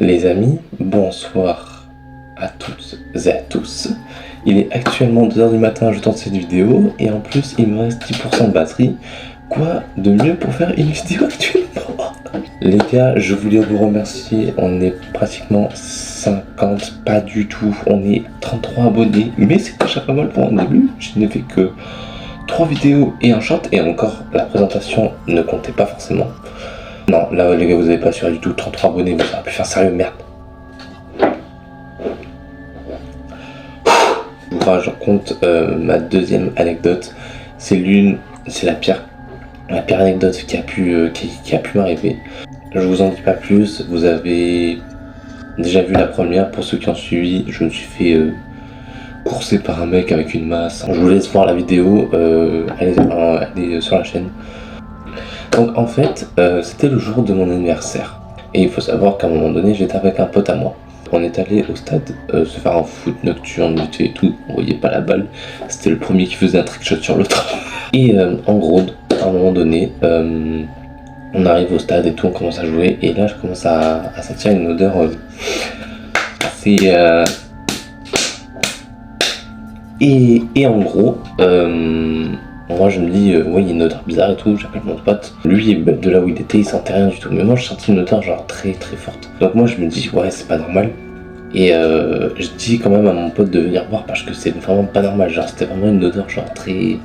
Les amis, bonsoir à toutes et à tous. Il est actuellement 2h du matin, je tente cette vidéo et en plus il me reste 10% de batterie. Quoi de mieux pour faire une vidéo actuellement? Les gars, je voulais vous remercier, on est pratiquement 50, pas du tout, on est 33 abonnés, mais c'est déjà pas mal pour un début. Je n'ai fait que 3 vidéos et un short et encore la présentation ne comptait pas forcément. Non, là les gars, vous avez pas assuré du tout, 33 abonnés, vous auriez pu faire sérieux, merde. Enfin, je raconte ma deuxième anecdote. C'est la pire anecdote qui a pu m'arriver. Je vous en dis pas plus, vous avez déjà vu la première. Pour ceux qui ont suivi, je me suis fait courser par un mec avec une masse. Je vous laisse voir la vidéo, elle est sur la chaîne. Donc en fait, c'était le jour de mon anniversaire. Et il faut savoir qu'à un moment donné, j'étais avec un pote à moi. On est allé au stade se faire un foot nocturne et tout, on voyait pas la balle. C'était le premier qui faisait un trickshot sur l'autre. Et en gros, à un moment donné, on arrive au stade et tout, on commence à jouer. Et là, je commence à sentir une odeur assez... Et en gros, moi je me dis, ouais, il y a une odeur bizarre et tout, j'appelle mon pote. Lui, de là où il était, il sentait rien du tout. Mais moi, je sentais une odeur genre très très forte. Donc moi, je me dis, ouais, c'est pas normal. Et je dis quand même à mon pote de venir voir parce que c'est vraiment pas normal. Genre, c'était vraiment une odeur genre très...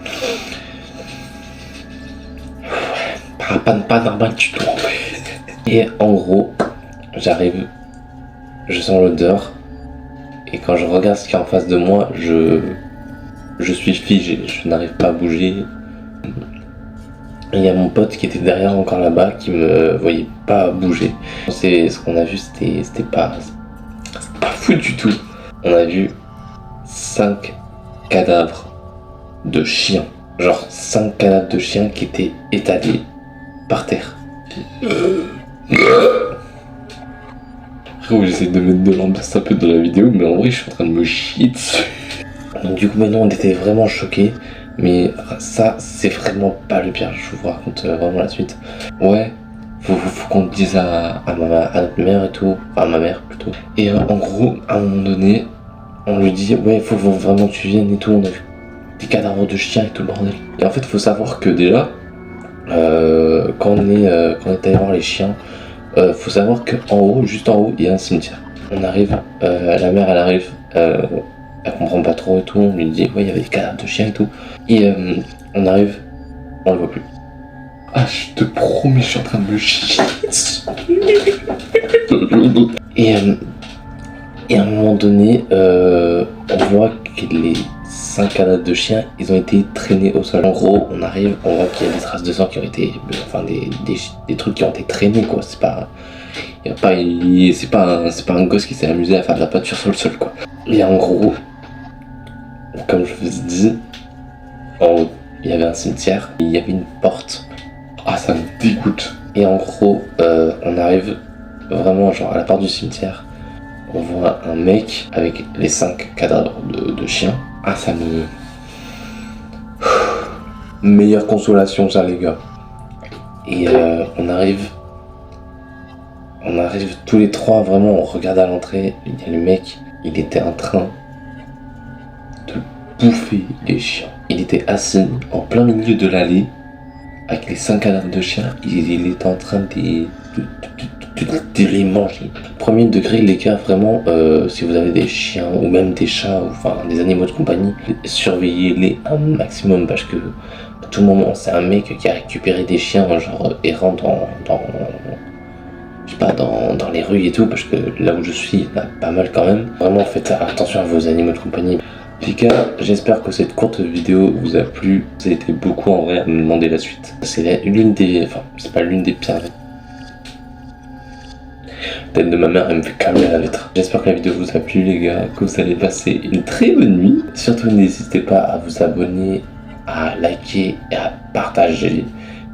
pas normal du tout. Et en gros, j'arrive, je sens l'odeur. Et quand je regarde ce qu'il y a en face de moi, je suis figé, je n'arrive pas à bouger. Et il y a mon pote qui était derrière encore là-bas qui me voyait pas bouger. C'est ce qu'on a vu, c'était pas fou du tout. On a vu 5 cadavres de chiens. Genre 5 cadavres de chiens qui étaient étalés par terre. Frérot, j'essaie de mettre de l'ambiance un peu dans la vidéo, mais en vrai, je suis en train de me chier dessus. Donc du coup, maintenant, on était vraiment choqués. Mais ça, c'est vraiment pas le pire. Je vous raconte vraiment la suite. Ouais, faut qu'on le dise à notre mère et tout. Enfin, à ma mère plutôt. Et en gros, à un moment donné, on lui dit, ouais, faut vraiment que tu viennes et tout. On a vu des cadavres de chiens et tout le bordel. Et en fait, faut savoir que déjà, quand on est allé voir les chiens, faut savoir qu'en haut, juste en haut, il y a un cimetière. On arrive, la mère, elle arrive. Elle comprend pas trop et tout, on lui dit ouais, il y avait des cadavres de chiens et tout. Et on arrive, on le voit plus. Ah, je te promets, je suis en train de me chier dessus. Et à un moment donné, on voit que les 5 cadavres de chiens, ils ont été traînés au sol. En gros, on arrive, on voit qu'il y a des traces de sang qui ont été, enfin des trucs qui ont été traînés quoi. C'est pas un gosse qui s'est amusé à faire de la peinture sur le sol quoi. Et en gros, comme je vous ai dit, en haut, il y avait un cimetière, il y avait une porte. Ah, ça me dégoûte. Et en gros, on arrive vraiment genre à la porte du cimetière. On voit un mec avec les 5 cadavres de chiens. Ah, ça me... Meilleure consolation, ça les gars. Et on arrive tous les trois, vraiment, on regarde à l'entrée. Il y a le mec, il était en train de bouffer les chiens. Il était assis en plein milieu de l'allée avec les 5 cadavres de chiens. Il était en train de les manger. Premier degré, les gars, vraiment, si vous avez des chiens ou même des chats ou enfin des animaux de compagnie, surveillez-les un maximum parce que à tout moment, c'est un mec qui a récupéré des chiens genre errant dans les rues et tout, parce que là où je suis, il y en a pas mal quand même. Vraiment, faites attention à vos animaux de compagnie. Les gars, j'espère que cette courte vidéo vous a plu. Vous avez été beaucoup en vrai à me demander la suite. C'est l'une des... Enfin, c'est pas l'une des pires. La tête de ma mère, elle me fait calmer à la vitre. J'espère que la vidéo vous a plu les gars, que vous allez passer une très bonne nuit. Surtout n'hésitez pas à vous abonner, à liker et à partager.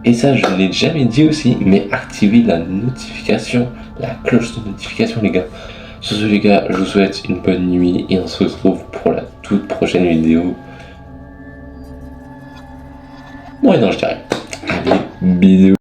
Et ça, je ne l'ai jamais dit aussi, mais activez la notification, la cloche de notification les gars. Sur ce les gars, je vous souhaite une bonne nuit et on se retrouve pour la toute prochaine vidéo. Bon et non, je dirais. Allez, bisous.